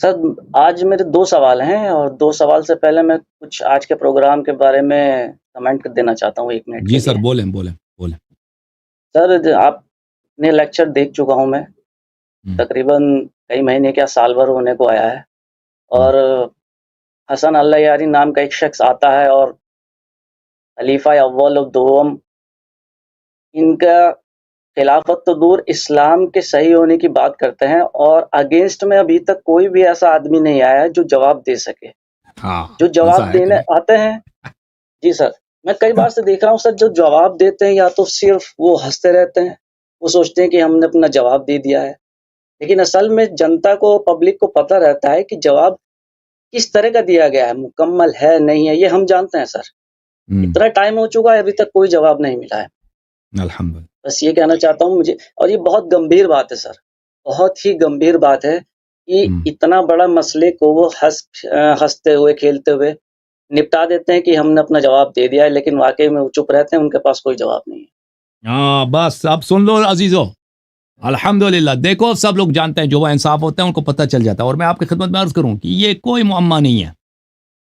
سر آج میرے دو سوال ہیں، اور دو سوال سے پہلے میں کچھ آج کے پروگرام کے بارے میں کمنٹ دینا چاہتا ہوں 1 منٹ جی کے سر، لیے۔ بولیں بولیں۔ سر آپ نے لیکچر دیکھ چکا ہوں میں، تقریباً کئی مہینے کیا سال بھر ہونے کو آیا ہے، اور حسن اللہ یاری نام کا ایک شخص آتا ہے اور خلیفہ اول و دوم، ان کا خلافت تو دور، اسلام کے صحیح ہونے کی بات کرتے ہیں، اور اگینسٹ میں ابھی تک کوئی بھی ایسا آدمی نہیں آیا ہے جو جواب دے سکے۔ جو جواب دینے آتے ہیں، جی سر، میں کئی بار سے دیکھ رہا ہوں سر، جو جواب دیتے ہیں یا تو صرف وہ ہنستے رہتے ہیں، وہ سوچتے ہیں کہ ہم نے اپنا جواب دے دیا ہے، لیکن اصل میں جنتا کو، پبلک کو پتہ رہتا ہے کہ جواب کس طرح کا دیا گیا ہے، مکمل ہے نہیں ہے، یہ ہم جانتے ہیں سر۔ اتنا ٹائم ہو چکا ہے، ابھی تک کوئی جواب نہیں ملا ہے۔ الحمدللہ۔ بس یہ کہنا چاہتا ہوں مجھے، اور یہ بہت گمبھیر بات ہے سر، بہت ہی گمبھیر بات ہے کہ اتنا بڑا مسئلے کو وہ ہنستے ہوئے، کھیلتے ہوئے نپٹا دیتے ہیں کہ ہم نے اپنا جواب دے دیا ہے، لیکن واقعی میں وہ چپ رہتے ہیں، ان کے پاس کوئی جواب نہیں ہے۔ ہاں بس اب سن لو عزیزو، الحمدللہ، دیکھو سب لوگ جانتے ہیں، جو وہ انصاف ہوتے ہیں ان کو پتہ چل جاتا ہے، اور میں آپ کی خدمت میں عرض کروں کہ یہ کوئی معمہ نہیں ہے۔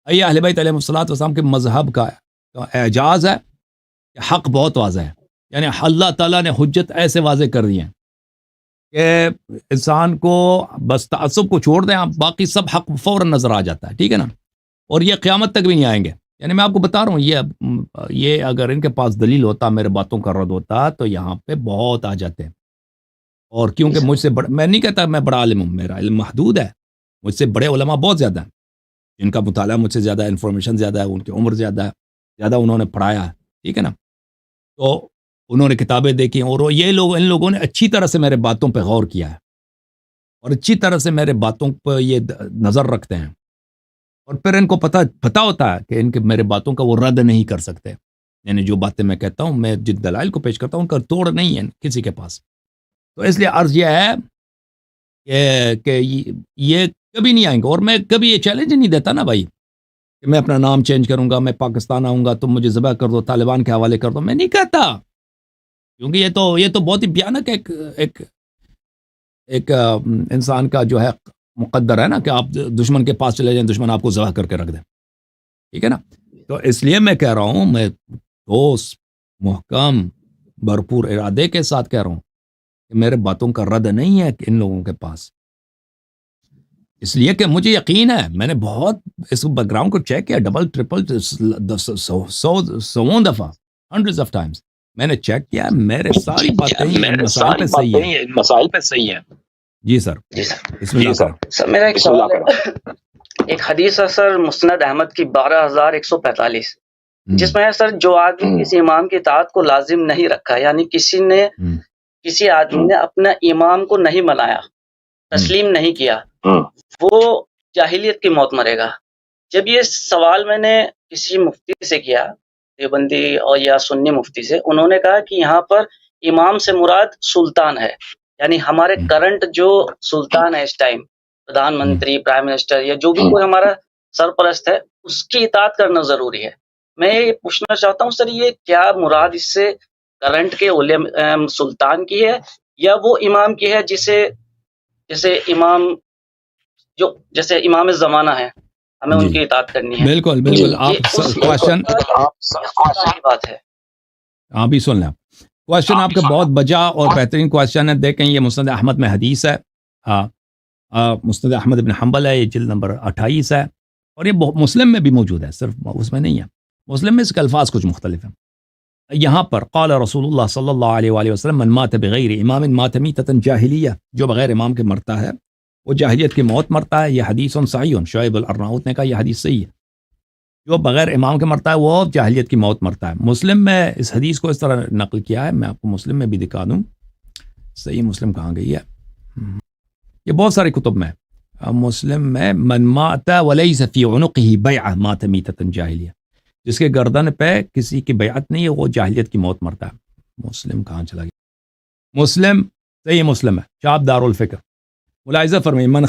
یہ اہل بیت علیہ الصلوۃ والسلام کے مذہب کا اعجاز ہے، حق بہت واضح ہے، یعنی اللہ تعالیٰ نے حجت ایسے واضح کر دی ہیں کہ انسان کو بس تعصب کو چھوڑ دیں آپ، باقی سب حق فوراً نظر آ جاتا ہے، ٹھیک ہے نا؟ اور یہ قیامت تک بھی نہیں آئیں گے۔ یعنی میں آپ کو بتا رہا ہوں، یہ اگر ان کے پاس دلیل ہوتا، میرے باتوں کا رد ہوتا، تو یہاں پہ بہت آ جاتے ہیں۔ اور کیونکہ مجھ سے میں نہیں کہتا میں بڑا عالم ہوں، میرا علم محدود ہے، مجھ سے بڑے علماء بہت زیادہ ہیں، جن کا مطالعہ مجھ سے زیادہ، انفارمیشن زیادہ ہے، ان کی عمر زیادہ ہے، زیادہ انہوں نے پڑھایا ہے، ٹھیک ہے نا؟ تو انہوں نے کتابیں دیکھی، اور یہ لوگ، ان لوگوں نے اچھی طرح سے میرے باتوں پہ غور کیا ہے، اور اچھی طرح سے میرے باتوں پہ یہ نظر رکھتے ہیں، اور پھر ان کو پتہ ہوتا ہے کہ ان کے میرے باتوں کا وہ رد نہیں کر سکتے۔ یعنی جو باتیں میں کہتا ہوں، میں جن دلائل کو پیش کرتا ہوں، ان کا توڑ نہیں ہے کسی کے پاس۔ تو اس لیے عرض یہ ہے کہ یہ کبھی نہیں آئیں گے، اور میں کبھی یہ چیلنج نہیں دیتا نا بھائی کہ میں اپنا نام چینج کروں گا، میں پاکستان آؤں گا، تم مجھے ذبح کر دو، طالبان کے حوالے کر دو، میں نہیں کہتا، کیونکہ یہ تو بہت ہی بھیانک ایک انسان کا جو ہے مقدر ہے نا، کہ آپ دشمن کے پاس چلے جائیں، دشمن آپ کو ذبح کر کے رکھ دیں، ٹھیک ہے نا؟ تو اس لیے میں کہہ رہا ہوں، میں ٹھوس، محکم، بھرپور ارادے کے ساتھ کہہ رہا ہوں کہ میرے باتوں کا رد نہیں ہے ان لوگوں کے پاس، اس لیے کہ مجھے یقین ہے، میں نے بہت اس بیک گراؤنڈ کو چیک کیا، ڈبل ٹرپل 100 دفعہ، ہنڈریڈز آف ٹائمز میں نے چیک کیا، میرے ساری باتیں ان مسائل پہ صحیح ہیں، مسائل پہ صحیح ہیں۔ جی سر، بسم اللہ کریں۔ سر میرا ایک سوال ہے، ایک حدیث ہے سر، مسند احمد کی 12145، جس میں ہے سر، جو آدمی کسی امام کی اطاعت کو لازم نہیں رکھا، یعنی کسی آدمی نے اپنا امام کو نہیں منایا، تسلیم نہیں کیا، وہ جاہلیت کی موت مرے گا۔ جب یہ سوال میں نے کسی مفتی سے کیا، دیوبندی اور یا سنی مفتی سے، انہوں نے کہا کہ یہاں پر امام سے مراد سلطان ہے، یعنی ہمارے کرنٹ جو سلطان ہے اس time, Pradhan Mantri, prime minister, یا جو بھی کوئی ہمارا سرپرست ہے، اس کی اطاعت کرنا ضروری ہے۔ میں یہ پوچھنا چاہتا ہوں سر، یہ کیا مراد اس سے کرنٹ کے سلطان کی ہے، یا وہ امام کی ہے جیسے امام زمانہ ہے، ہمیں ان کی اطاعت کرنی ہے؟ بالکل آپ کوشچن بات ہے، ہاں بھی سن لیں، کوشچن آپ کا بہت بجا اور بہترین کوشچن ہے۔ دیکھیں، یہ مسند احمد میں حدیث ہے، مسند احمد بن حنبل ہے، یہ جلد نمبر 28 ہے، اور یہ مسلم میں بھی موجود ہے، صرف اس میں نہیں ہے۔ مسلم میں اس کے الفاظ کچھ مختلف ہیں۔ یہاں پر قال رسول اللہ صلی اللہ علیہ وآلہ وسلم من مات بغیر امام مات میتۃ جاہلیہ، جو بغیر امام کے مرتا ہے وہ جاہلیت کی موت مرتا ہے۔ یہ حدیث صحیح، شعیب الارناؤت نے کہا یہ حدیث صحیح ہے، جو بغیر امام کے مرتا ہے وہ جاہلیت کی موت مرتا ہے۔ مسلم میں اس حدیث کو اس طرح نقل کیا ہے، میں آپ کو مسلم میں بھی دکھا دوں، صحیح مسلم کہاں گئی ہے، یہ بہت سارے کتب میں، مسلم میں من مات ولیس فی عنقہ بیعہ مات میتۃ جاہلیہ، جس کے گردن پہ کسی کی بیعت نہیں ہے وہ جاہلیت کی موت مرتا ہے۔ مسلم کہاں چلا گیا؟ مسلم، صحیح مسلم ہے، شعب دار الفکر، ملاحظہ فرمائیں، من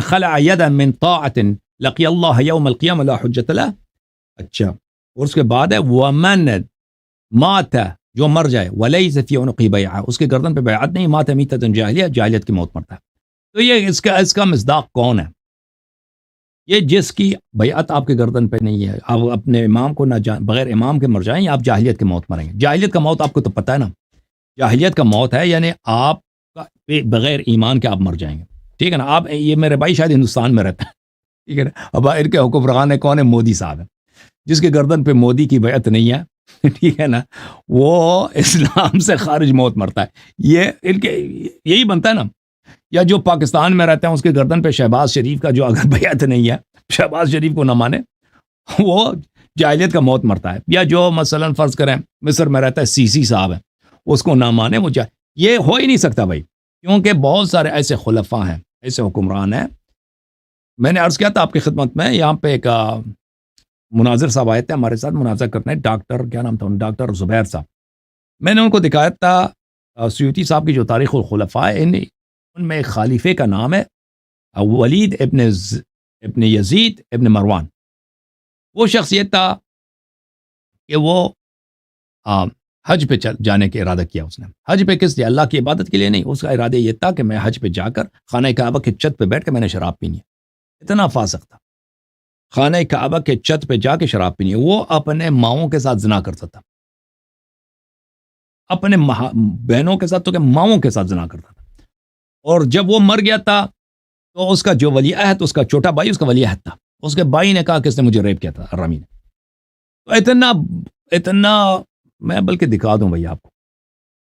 خلع یدا من طاعت لقی اللہ یوم القیامہ لا حجت لہ۔ اچھا، اور اس کے بعد ہے ومن مات، جو مر جائے، ولیس فی عنقہ بیعہ، اس کے گردن پہ بیعت نہیں، مات میتۃ جاہلیہ، جاہلیت کی موت مرتا ہے۔ تو یہ اس کا مصداق کون ہے؟ یہ جس کی بیعت آپ کے گردن پہ نہیں ہے، آپ اپنے امام کو نہ بغیر امام کے مر جائیں، یا آپ جاہلیت کی موت مریں گے۔ جاہلیت کا موت آپ کو تو پتہ ہے نا، جاہلیت کا موت ہے یعنی آپ بغیر ایمان کے آپ مر جائیں گے، ٹھیک ہے نا۔ آپ یہ میرے بھائی شاید ہندوستان میں رہتا ہے، ٹھیک ہے نا۔ اب ان کے حکمران کون ہے؟ مودی صاحب ہے، جس کے گردن پہ مودی کی بیعت نہیں ہے، ٹھیک ہے نا، وہ اسلام سے خارج موت مرتا ہے۔ یہ ان کے یہی بنتا ہے نا۔ یا جو پاکستان میں رہتے ہیں اس کے گردن پہ شہباز شریف کا جو اگر بیعت نہیں ہے، شہباز شریف کو نہ مانے، وہ جاہلیت کا موت مرتا ہے۔ یا جو مثلا فرض کریں مصر میں رہتا ہے سی سی صاحب ہے، اس کو نہ مانے وہ یہ ہو ہی نہیں سکتا بھائی، کیونکہ بہت سارے ایسے خلفاء ہیں، ایسے حکمران ہیں۔ میں نے عرض کیا تھا آپ کی خدمت میں، یہاں پہ ایک مناظر صاحب آئے تھے ہمارے ساتھ مناظر کرنے، ڈاکٹر کیا نام تھا، ڈاکٹر زبیر صاحب۔ میں نے ان کو دکھایا تھا سیوطی صاحب کی جو تاریخ الخلفاء ہے، ان میں ایک خلیفے کا نام ہے ولید ابن یزید ابن مروان۔ وہ شخص یہ تھا کہ وہ حج پہ جانے کا ارادہ کیا اس نے۔ حج پہ کس لیے؟ اللہ کی عبادت کے لیے نہیں، اس کا ارادہ یہ تھا کہ میں حج پہ جا کر خانہ کعبہ کے چھت پہ بیٹھ کے میں نے شراب پینی ہے۔ اتنا فاسق تھا، خانہ کعبہ کے چھت پہ جا کے شراب پینی ہے۔ وہ اپنے ماؤں کے ساتھ زنا کرتا تھا، اپنے بہنوں کے ساتھ تو کہ ماؤں کے ساتھ زنا کرتا تھا۔ اور جب وہ مر گیا تھا تو اس کا جو ولی عہد، اس کا چھوٹا بھائی اس کا ولی عہد تھا، اس کے بھائی نے کہا کہ اس نے مجھے ریپ کیا تھا، رامی نے۔ تو اتنا میں بلکہ دکھا دوں بھائی آپ کو،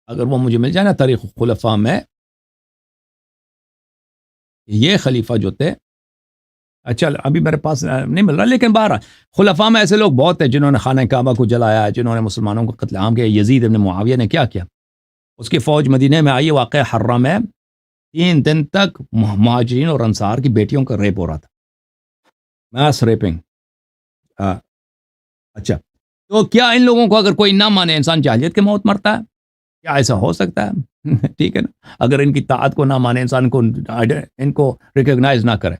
اگر وہ مجھے مل جائے نا تاریخ خلفاء میں، یہ خلیفہ جو تھے، اچھا ابھی میرے پاس نہیں مل رہا، لیکن بہرحال خلفاء میں ایسے لوگ بہت ہیں جنہوں نے خانہ کعبہ کو جلایا، جنہوں نے مسلمانوں کو قتل عام کیا۔ یزید ابن معاویہ نے کیا کیا؟ اس کی فوج مدینے میں آئی، واقع حرہ میں 3 دن تک مہاجرین اور انصار کی بیٹیوں کا ریپ ہو رہا تھا، میس ریپنگ۔ اچھا تو کیا ان لوگوں کو اگر کوئی نہ مانے انسان جاہلیت کے موت مرتا ہے؟ کیا ایسا ہو سکتا ہے؟ ٹھیک ہے نا، اگر ان کی طاعت کو نہ مانے انسان کو، ان کو ریکگنائز نہ کرے،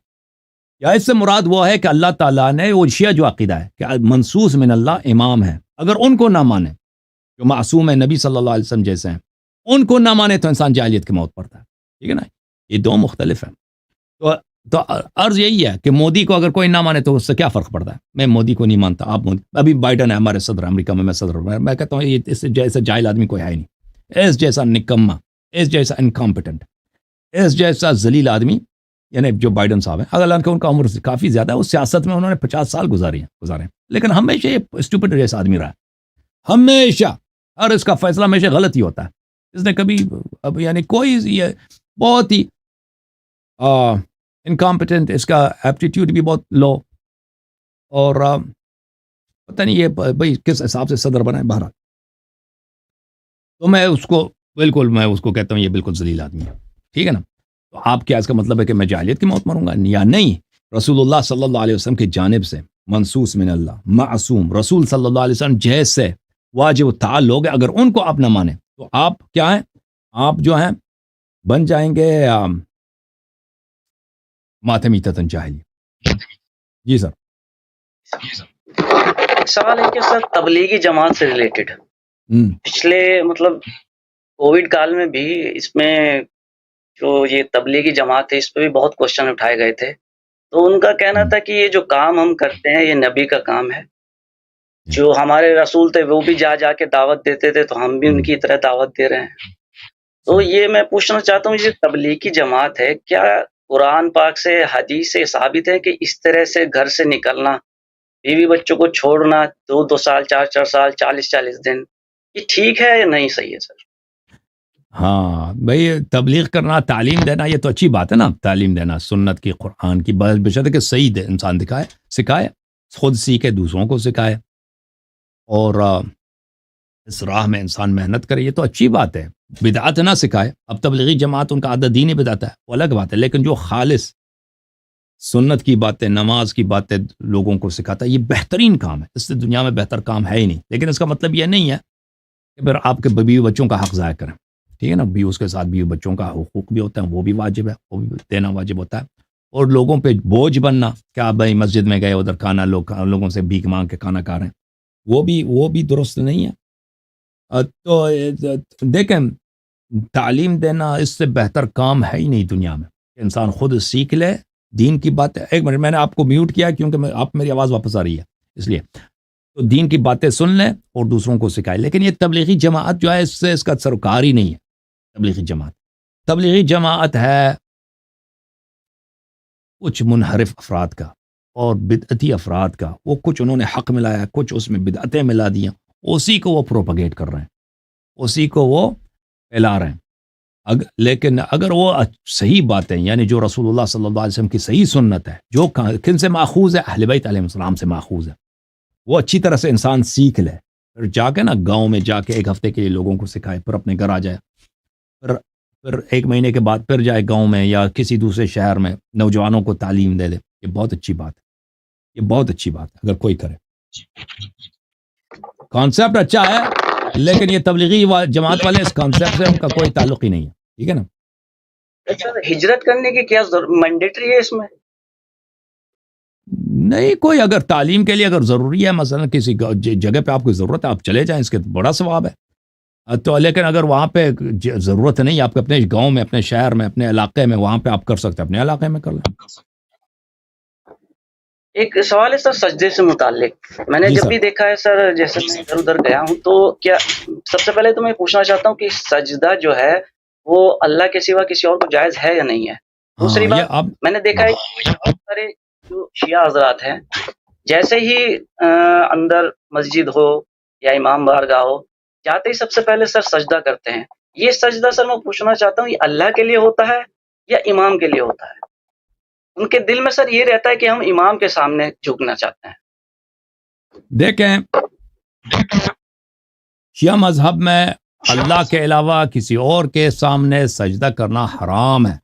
یا اس سے مراد وہ ہے کہ اللہ تعالیٰ نے وہ شیعہ جو عقیدہ ہے کہ منصوص من اللہ امام ہے، اگر ان کو نہ مانے، جو معصوم ہے نبی صلی اللہ علیہ وسلم جیسے ہیں، ان کو نہ مانے تو انسان جاہلیت کی موت پڑتا ہے، ٹھیک ہے نا۔ یہ دو مختلف ہیں۔ تو عرض یہی ہے کہ مودی کو اگر کوئی نہ مانے تو اس سے کیا فرق پڑتا ہے؟ میں مودی کو نہیں مانتا، آپ مودی، ابھی بائیڈن ہے ہمارے صدر امریکہ میں صدر، میں کہتا ہوں یہ اس جیسا جاہل آدمی کوئی ہے ہی نہیں، اس جیسا نکما، اس جیسا انکمپٹنٹ، اس جیسا ذلیل آدمی یعنی جو بائیڈن صاحب ہیں۔ اگر ان کا عمر کافی زیادہ ہے، اس سیاست میں انہوں نے 50 سال گزارے ہیں، لیکن ہمیشہ یہ اسٹوپڈ جیسا آدمی رہا ہے، ہمیشہ، اور اس کا فیصلہ ہمیشہ غلط ہی ہوتا ہے۔ اس نے کبھی یعنی کوئی یہ بہت ہی انکمپٹنٹ، اس کا ایپٹیٹیوڈ بھی بہت لو، اور پتہ نہیں یہ بھائی کس حساب سے صدر بنا ہے۔ بہرحال تو میں اس کو کہتا ہوں یہ بالکل ذلیل آدمی ہے، ٹھیک ہے نا۔ تو آپ کیا اس کا مطلب ہے کہ میں جاہلیت کی موت مروں گا؟ یا نہیں، رسول اللہ صلی اللہ علیہ وسلم کی جانب سے منصوص من اللہ، معصوم رسول صلی اللہ علیہ وسلم جیسے واجب التعال لوگ ہیں، اگر ان کو آپ نہ مانیں تو آپ کیا ہیں؟ آپ جو ہیں بن جائیں گے ماتمیتتن جاہلی۔ جی سر۔ سوال ہے کہ سر تبلیغی جماعت سے ریلیٹڈ پچھلے مطلب کووڈ کال میں بھی اس میں جو یہ تبلیغی جماعت ہے اس پہ بھی بہت کوشچن اٹھائے گئے تھے، تو ان کا کہنا تھا کہ یہ جو کام ہم کرتے ہیں یہ نبی کا کام ہے، جو ہمارے رسول تھے وہ بھی جا کے دعوت دیتے تھے تو ہم بھی ان کی طرح دعوت دے رہے ہیں۔ تو یہ میں پوچھنا چاہتا ہوں، یہ تبلیغی جماعت ہے، کیا قرآن پاک سے حدیث سے ثابت ہے کہ اس طرح سے گھر سے نکلنا، بیوی بچوں کو چھوڑنا 2 سال 4 سال 40 دن، یہ ٹھیک ہے یا نہیں صحیح ہے سر؟ ہاں بھائی، تبلیغ کرنا، تعلیم دینا، یہ تو اچھی بات ہے نا، تعلیم دینا سنت کی، قرآن کی، بشرط کہ صحیح انسان سکھائے، خود سیکھے، دوسروں کو سکھائے، اور اس راہ میں انسان محنت کرے، یہ تو اچھی بات ہے۔ بدعت نہ سکھائے۔ اب تبلیغی جماعت ان کا عادت دینی بدعت ہے، وہ الگ بات ہے، لیکن جو خالص سنت کی باتیں، نماز کی باتیں لوگوں کو سکھاتا ہے، یہ بہترین کام ہے، اس سے دنیا میں بہتر کام ہے ہی نہیں۔ لیکن اس کا مطلب یہ نہیں ہے کہ پھر آپ کے بیوی بچوں کا حق ضائع کریں، ٹھیک ہے نا۔ بھی اس کے ساتھ بیوی بچوں کا حقوق بھی ہوتا ہے، وہ بھی واجب ہے، وہ بھی دینا واجب ہوتا ہے۔ اور لوگوں پہ بوجھ بننا کہ آپ بھائی مسجد میں گئے، ادھر کھانا لوگوں سے بھیک مانگ کے کھانا کھا رہے ہیں، وہ بھی درست نہیں ہے۔ تو دیکھیں، تعلیم دینا اس سے بہتر کام ہے ہی نہیں دنیا میں، انسان خود سیکھ لے دین کی باتیں. ایک منٹ میں نے آپ کو میوٹ کیا کیونکہ آپ میری آواز واپس آ رہی ہے اس لیے. تو دین کی باتیں سن لیں اور دوسروں کو سکھائے. لیکن یہ تبلیغی جماعت جو ہے اس کا سروکار ہی نہیں ہے. تبلیغی جماعت ہے کچھ منحرف افراد کا اور بدعتی افراد کا. وہ کچھ انہوں نے حق ملایا, کچھ اس میں بدعتیں ملا دیا, اسی کو وہ پروپیگیٹ کر رہے ہیں, اسی کو وہ پھیلا رہے ہیں. لیکن اگر وہ صحیح باتیں یعنی جو رسول اللہ صلی اللہ علیہ وسلم کی صحیح سنت ہے, جو کن سے ماخوذ ہے, اہل بیت علیہ السلام سے ماخوذ ہے, وہ اچھی طرح سے انسان سیکھ لے, پھر جا کے نا گاؤں میں جا کے ایک ہفتے کے لیے لوگوں کو سکھائے, پھر اپنے گھر آ جائے, پھر ایک مہینے کے بعد پھر جائے گاؤں میں یا کسی دوسرے شہر میں نوجوانوں کو تعلیم دے دے. یہ بہت اچھی بات ہے, یہ بہت اچھی بات ہے اگر کوئی کرے. کانسیپٹ اچھا ہے لیکن یہ تبلیغی جماعت والے اس کانسیپٹ سے ان کا کوئی تعلق ہی نہیں ہے. ٹھیک ہے نا. اچھا, ہجرت کرنے کی کیا مینڈیٹری ہے اس میں؟ نہیں, کوئی اگر تعلیم کے لیے اگر ضروری ہے, مثلا کسی جگہ پہ آپ کو ضرورت ہے, آپ چلے جائیں, اس کے بڑا ثواب ہے. تو لیکن اگر وہاں پہ ضرورت نہیں, آپ کے اپنے گاؤں میں, اپنے شہر میں, اپنے علاقے میں, وہاں پہ آپ کر سکتے ہیں, اپنے علاقے میں کر لیں. ایک سوال ہے سر سجدے سے متعلق. میں نے جب بھی دیکھا ہے سر, جیسے میں ادھر ادھر گیا ہوں, تو کیا سب سے پہلے تو میں پوچھنا چاہتا ہوں کہ سجدہ جو ہے وہ اللہ کے سوا کسی اور کو جائز ہے یا نہیں ہے. دوسری بات, میں نے دیکھا ہے بہت سارے جو شیعہ حضرات ہیں, جیسے ہی اندر مسجد ہو یا امام بارگاہ ہو, جاتے ہی سب سے پہلے سر سجدہ کرتے ہیں. یہ سجدہ سر میں پوچھنا چاہتا ہوں, یہ اللہ کے لیے ہوتا ہے یا امام کے لیے ہوتا ہے؟ ان کے دل میں سر یہ رہتا ہے کہ ہم امام کے سامنے جھکنا چاہتے ہیں. دیکھیں, شیعہ مذہب میں اللہ کے علاوہ کسی اور کے سامنے سجدہ کرنا حرام ہے.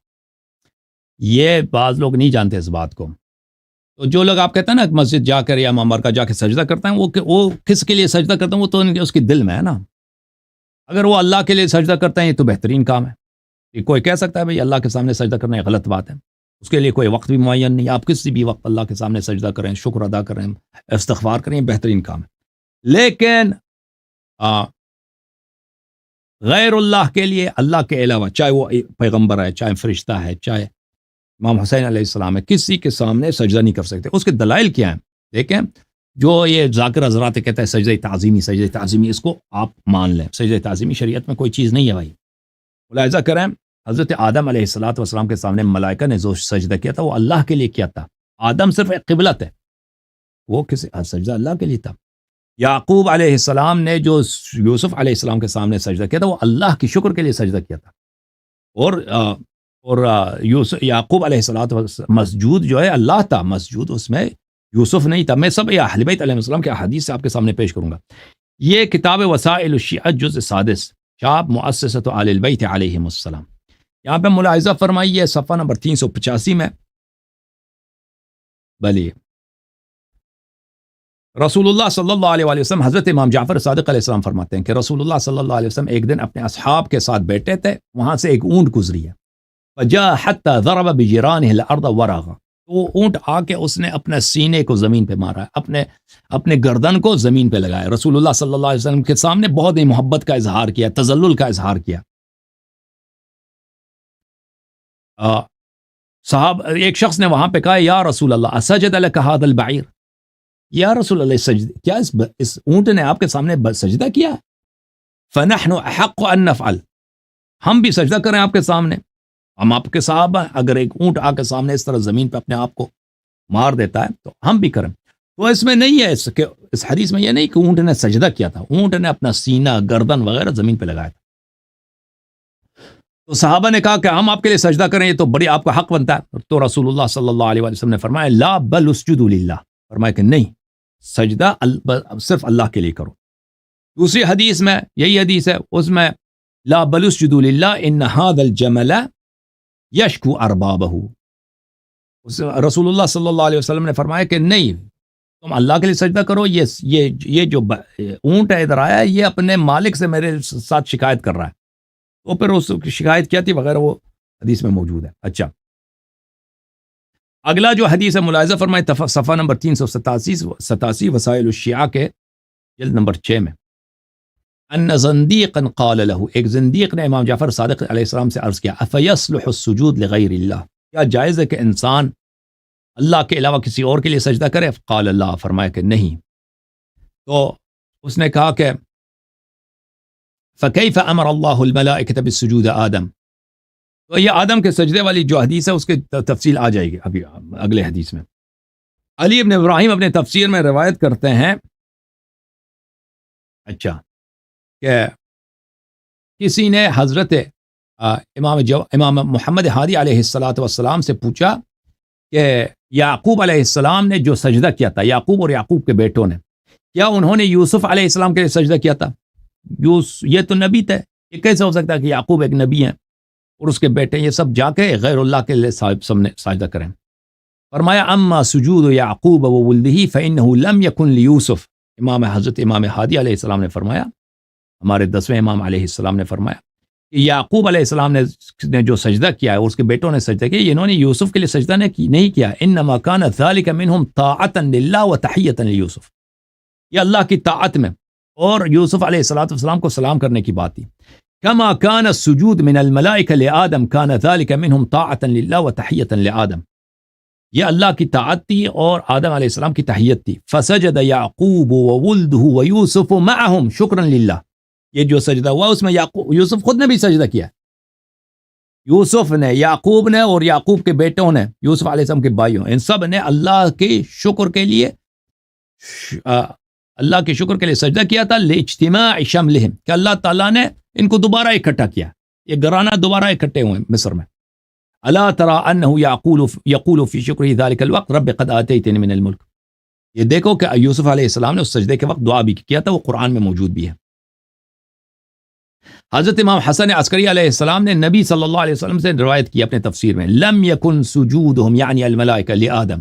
یہ بعض لوگ نہیں جانتے اس بات کو. تو جو لوگ آپ کہتے ہیں نا مسجد جا کر یا امام بارگاہ جا کے سجدہ کرتے ہیں, وہ کس کے لیے سجدہ کرتے ہیں؟ وہ تو اس کے دل میں ہے نا. اگر وہ اللہ کے لیے سجدہ کرتے ہیں, یہ تو بہترین کام ہے. کہ کوئی کہہ سکتا ہے بھئی اللہ کے سامنے سجدہ کرنا یہ غلط بات ہے, اس کے لیے کوئی وقت بھی معین نہیں. آپ کسی بھی وقت اللہ کے سامنے سجدہ کریں, شکر ادا کریں, استغفار کریں, یہ بہترین کام ہے. لیکن غیر اللہ کے لیے, اللہ کے علاوہ, چاہے وہ پیغمبر ہے, چاہے فرشتہ ہے, چاہے امام حسین علیہ السلام ہے, کسی کے سامنے سجدہ نہیں کر سکتے. اس کے دلائل کیا ہیں دیکھیں. جو یہ ذاکر حضرات کہتا ہے سجدہ تعظیمی, اس کو آپ مان لیں. سجدہ تعظیمی شریعت میں کوئی چیز نہیں ہے بھائی. ملاحظہ کریں, حضرت آدم علیہ السلام کے سامنے ملائکہ نے جو سجدہ کیا تھا وہ اللہ کے لیے کیا تھا. آدم صرف ایک قبلت ہے, وہ کسی سجدہ اللہ کے لیے تھا. یعقوب علیہ السلام نے جو یوسف علیہ السلام کے سامنے سجدہ کیا تھا وہ اللہ کی شکر کے لیے سجدہ کیا تھا. اور یعقوب علیہ السلام مسجود جو ہے اللہ تھا, مسجود اس میں یوسف نہیں تھا. میں سب اہل بیت علیہ السلام کے احادیث سے آپ کے سامنے پیش کروں گا. یہ کتاب وسائل الشیعہ جزء 6 چاپ مؤسسۃ آل البیت علیہم السلام. یہاں پہ ملاحظہ فرمائیے صفحہ نمبر 385 میں. بلی رسول اللہ صلی اللہ علیہ وسلم, حضرت امام جعفر صادق علیہ السلام فرماتے ہیں کہ رسول اللہ صلی اللہ علیہ وسلم ایک دن اپنے اصحاب کے ساتھ بیٹھے تھے, وہاں سے ایک اونٹ گزری ہے. فجاء حتى ضرب بجرانه الارض ورغا, وہ اونٹ آ کے اس نے اپنے سینے کو زمین پہ مارا, اپنے گردن کو زمین پہ لگایا. رسول اللہ صلی اللہ علیہ وسلم کے سامنے بہت ہی محبت کا اظہار کیا, تذلل کا اظہار کیا. صاحب ایک شخص نے وہاں پہ کہا یا رسول اللہ اسجد لك هذا البعير, یا رسول اللہ کیا اس اونٹ نے آپ کے سامنے سجدہ کیا؟ فنحن احق ان نفعل, ہم بھی سجدہ کریں آپ کے سامنے. ہم آپ کے صحابہ, اگر ایک اونٹ آ کے سامنے اس طرح زمین پہ اپنے آپ کو مار دیتا ہے تو ہم بھی کریں. تو اس میں نہیں ہے, اس حدیث میں یہ نہیں کہ اونٹ نے سجدہ کیا تھا, اونٹ نے اپنا سینہ, گردن وغیرہ زمین پہ لگایا تھا. تو صحابہ نے کہا کہ ہم آپ کے لیے سجدہ کریں, یہ تو بڑی آپ کا حق بنتا ہے. تو رسول اللہ صلی اللہ علیہ وسلم نے فرمایا لا بل اسجدوا للہ, فرمایا کہ نہیں, سجدہ صرف اللہ کے لیے کرو. دوسری حدیث میں یہی حدیث ہے, اس میں لا بل اسجدوا للہ ان هذا الجمل یشکو اربابہ. رسول اللہ صلی اللہ علیہ وسلم نے فرمایا کہ نہیں, تم اللہ کے لیے سجدہ کرو, یہ جو اونٹ ہے ادھر آیا ہے یہ اپنے مالک سے میرے ساتھ شکایت کر رہا ہے. تو پھر اس کی شکایت کیا تھی وغیرہ وہ حدیث میں موجود ہے. اچھا, اگلا جو حدیث ہے ملاحظہ فرمائے صفحہ نمبر 387 وسائل الشیعہ کے جلد نمبر 6 میں. ان زندیقا قال له, ایک زندیق نے امام جعفر صادق علیہ السلام سے عرض کیا افیصلح السجود لغیر اللہ, کیا جائز ہے کہ انسان اللہ کے علاوہ کسی اور کے لیے سجدہ کرے؟ قال اللہ، فرمایا کہ نہیں. تو اس نے کہا کہ فَكَيْفَ أَمَرَ اللَّهُ الْمَلَائِكَةَ بِالسُّجُودِ آدم. تو یہ آدم کے سجدے والی جو حدیث ہے اس کی تفصیل آ جائے گی ابھی اگلے حدیث میں. علی ابن ابراہیم اپنے تفسیر میں روایت کرتے ہیں کہ کسی نے حضرت امام محمد ہادی علیہ السلام سے پوچھا کہ یعقوب علیہ السلام نے جو سجدہ کیا تھا، یعقوب اور یعقوب کے بیٹوں نے، کیا انہوں نے یوسف علیہ السلام کے لیے سجدہ کیا تھا؟ یہ تو نبی تھے، یہ کیسے ہو سکتا ہے کہ یعقوب ایک نبی ہیں اور اس کے بیٹے یہ سب جا کے غیر اللہ کے لیے سجدہ کریں؟ فرمایا اما سجود یعقوب وولدہ فانہ لم یکن لیوسف. حضرت امام ہادی علیہ السلام نے فرمایا، ہمارے 10ویں امام علیہ السلام نے فرمایا کہ یعقوب علیہ السلام نے جو سجدہ کیا ہے اور اس کے بیٹوں نے سجدہ کیا، انہوں نے یوسف کے لیے سجدہ نہیں کیا. انما کان ذلک منہم طاعتا للہ وتحیتا لیوسف، یہ اللہ کی طاعت میں اور یوسف علیہ السلام کو سلام کرنے کی بات تھی. کما کان السجود من الملائکہ لآدم کان ذلک منہم طاعتا للہ وتحیتا لآدم، یہ اللہ کی طاعت تھی اور آدم علیہ السلام کی تحیت تھی. فسجد یعقوب وولدہ ویوسف معہم شکرا للہ، یہ جو سجدہ ہوا اس میں یوسف خود نے بھی سجدہ کیا، یوسف نے، یعقوب نے اور یعقوب کے بیٹوں نے، یوسف علیہ السلام کے بھائیوں، ان سب نے اللہ کے شکر کے لیے سجدہ کیا تھا. لاجتماع شملہم، کہ اللہ تعالیٰ نے ان کو دوبارہ اکٹھا کیا، یہ گھرانہ دوبارہ اکٹھے ہوئے مصر میں. الا ترى انه يقول في شکرہ ذلك الوقت رب قد آتیتنی من الملک، یہ دیکھو کہ یوسف علیہ السلام نے اس سجدے کے وقت دعا بھی کیا تھا، وہ قرآن میں موجود بھی ہے. حضرت امام حسن عسکری علیہ السلام نے نبی صلی اللہ علیہ وسلم سے روایت کی اپنے تفسیر میں، لم یکن سجودہم یعنی الملائکہ لآدم،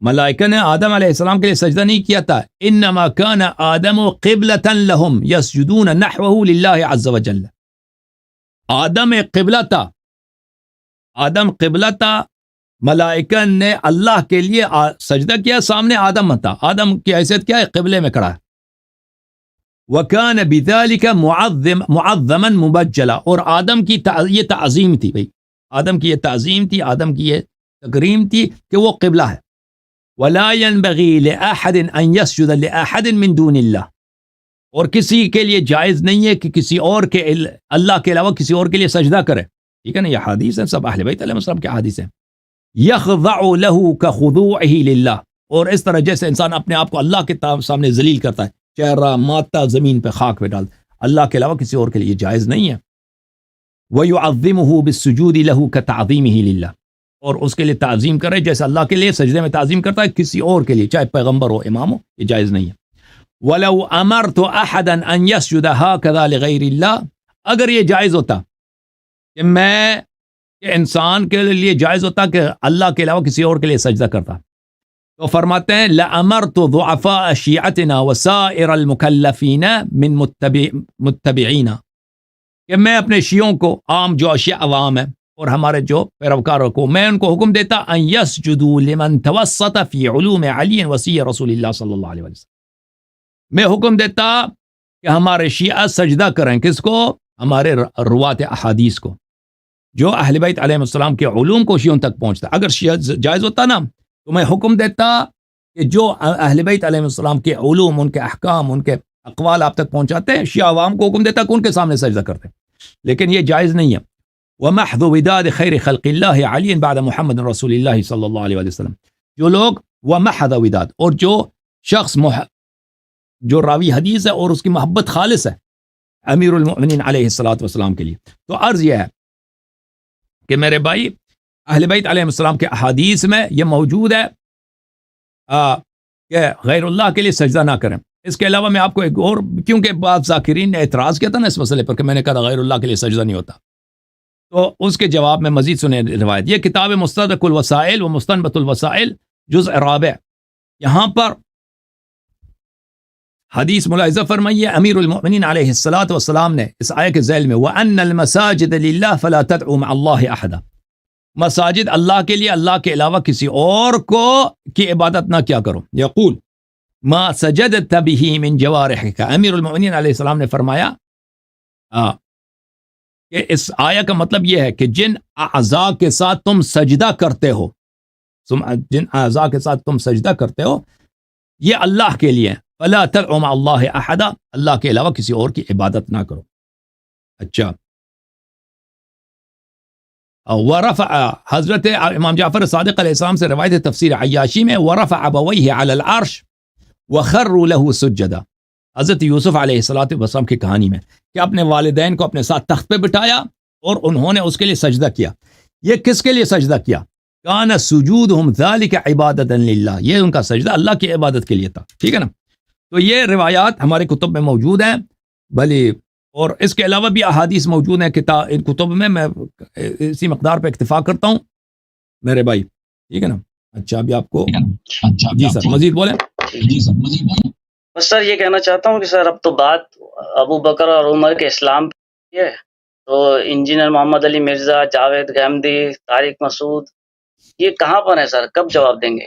ملائکہ نے آدم علیہ السلام کے لیے سجدہ نہیں کیا تھا. انما کان آدم قبلۃ لہم یسجدون نحوہ للہ عز وجل، آدم ایک قبلہ تھا، آدم قبلہ تھا، ملائکہ نے اللہ کے لیے سجدہ کیا، سامنے آدم تھا، آدم کی حیثیت کیا ہے؟ قبلے میں کھڑا ہے. وَكَانَ بِذَلِكَ مُعَظَّمًا مُبَجَّلًا، اور آدم کی یہ تعظیم تھی، بھائی آدم کی یہ تعظیم تھی، آدم کی یہ تکریم تھی کہ وہ قبلہ ہے. وَلَا يَنبَغِي لِأَحَدٍ أَن يَسْجُدَ لِأَحَدٍ مِّن دُونِ اللَّهِ، اور کسی کے لیے جائز نہیں ہے کہ کسی اور کے اللہ کے علاوہ کسی اور کے لیے سجدہ کرے. ٹھیک ہے نا، یہ حدیث ہے، سب اہل بیت علیہ السلام کے حدیث ہیں. يَخْضَعُ لَهُ كَخُضُوعِهِ لِلَّهِ، اور اس طرح جیسے انسان اپنے آپ کو اللہ کے سامنے ذلیل کرتا ہے، چہرہ ماتا زمین پہ خاک پہ ڈال، اللہ کے علاوہ کسی اور کے لیے جائز نہیں ہے. وَيُعَظِّمُهُ بِالسُّجُودِ لَهُ كَتَعْظِيمِهِ لِلَّهِ، اور اس کے لیے تعظیم کرے جیسے اللہ کے لیے سجدے میں تعظیم کرتا ہے کسی اور کے لیے، چاہے پیغمبر ہو، امام ہو، یہ جائز نہیں ہے. وَلَوْ أَمَرْتُ أَحَدًا أَن يَسْجُدَ هَكَذَا لِغَيْرِ اللَّهِ، اگر یہ جائز ہوتا کہ انسان کے لیے جائز ہوتا کہ اللہ کے علاوہ کسی اور کے لیے سجدہ کرتا، تو فرماتے ہیں لَأَمَرْتُ ضُعَفَاءَ شِيعَتِنَا وَسَائِرَ الْمُكَلَّفِينَ مِن مُتَّبِعِينَ، کہ میں اپنے شیعوں کو، عام جو شیعہ عوام ہیں اور ہمارے جو پیروکاروں کو، میں ان کو حکم دیتا ان یسجدوا لمن توسط فی علوم علی وصی رسول اللہ صلی اللہ علیہ وسلم، میں حکم دیتا کہ ہمارے شیعہ سجدہ کریں، کس کو؟ ہمارے روات احادیث کو، جو اہل بیت علیہ السلام کے علوم کو شیعوں تک پہنچتا. اگر شیعہ جائز ہوتا نا تو میں حکم دیتا کہ جو اہل بیت علیہ السلام کے علوم، ان کے احکام، ان کے اقوال آپ تک پہنچاتے ہیں، شیعہ عوام کو حکم دیتا کہ ان کے سامنے سجدہ کرتے، لیکن یہ جائز نہیں ہے. وَمَحْضُ وِدَادِ خَيْرِ خَلْقِ اللَّهِ عَلِيٍّ بَعْدَ محمد رسول اللہ صلی اللہ علیہ وسلم، جو لوگ وَمَحْضَ وِدَاد، اور جو شخص جو راوی حدیث ہے اور اس کی محبت خالص ہے امیر المؤمنین علیہ السلام کے لیے، تو عرض یہ ہے کہ میرے بھائی اہل بیت علیہ السلام کے احادیث میں یہ موجود ہے کہ غیر اللہ کے لیے سجدہ نہ کریں. اس کے علاوہ میں آپ کو ایک اور، کیونکہ بعض ذاکرین نے اعتراض کیا تھا نا اس مسئلے پر کہ میں نے کہا غیر اللہ کے لیے سجدہ نہیں ہوتا، تو اس کے جواب میں مزید سنیں روایت. یہ کتاب مستدرک الوسائل و مستنبط الوسائل جزء رابع، یہاں پر حدیث ملاحظہ فرمائیے، امیر المؤمنین علیہ السلام نے اس آیت کے ذیل میں وَأَنَّ الْمَسَاجِدَ لِلَّهِ فَلَا تَدْعُوا مَعَ اللَّهِ أَحَدًا، مساجد اللہ کے لیے، اللہ کے علاوہ کسی اور کو کی عبادت نہ کیا کرو. یقول ما سجدت به من جوارحک، امیر المؤمنین علیہ السلام نے فرمایا کہ اس آیا کا مطلب یہ ہے کہ جن اعضاء کے ساتھ تم سجدہ کرتے ہو، جن اعضاء کے ساتھ تم سجدہ کرتے ہو یہ اللہ کے لیے، فلا تدعوا مع اللہ احدا، اللہ کے علاوہ کسی اور کی عبادت نہ کرو. اچھا، ورفع، حضرت امام جعفر صادق علیہ السلام سے روایت تفسیر عیاشی میں، ورفع ابویہ علی العرش وخروا له سجدا، حضرت یوسف علیہ السلام کی کہانی میں کہ اپنے والدین کو اپنے ساتھ تخت پہ بٹھایا اور انہوں نے اس کے لیے سجدہ کیا. یہ کس کے لیے سجدہ کیا؟ کان سجودہم ذالک عبادۃ للہ، یہ ان کا سجدہ اللہ کی عبادت کے لیے تھا. ٹھیک ہے نا؟ تو یہ روایات ہمارے کتب میں موجود ہیں بھلی، اور اس کے علاوہ بھی احادیث موجود ہیں ان کتب میں. میں اسی مقدار پہ اکتفا کرتا ہوں میرے بھائی. ٹھیک ہے نا؟ اچھا ابھی آپ کو جی سر مزید بولیں. بس سر یہ کہنا چاہتا ہوں کہ سر اب تو بات ابو بکر اور عمر کے اسلام پہ ہے، تو انجینئر محمد علی مرزا، جاوید گامدی، طارق مسعود یہ کہاں پر ہیں سر؟ کب جواب دیں گے؟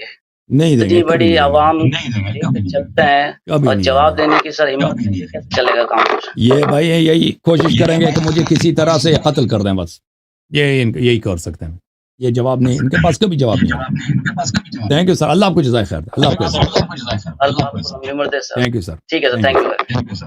نہیں دیں گے، اتنی بڑی عوام چلتے ہیں اور جواب دینے کی سر ہمت کیسے چلے گا کام؟ یہ بھائی یہی کوشش کریں گے کہ مجھے کسی طرح سے قتل کر دیں، بس یہی کر سکتے ہیں. یہ جواب نہیں، ان کے پاس کبھی جواب نہیں ہے. تھینک یو سر، اللہ آپ کو جزائے خیر. اللہ حافظ. اللہ آپ کو عمر دے سر. Thank you sir. ٹھیک ہے سر، تھینک یو.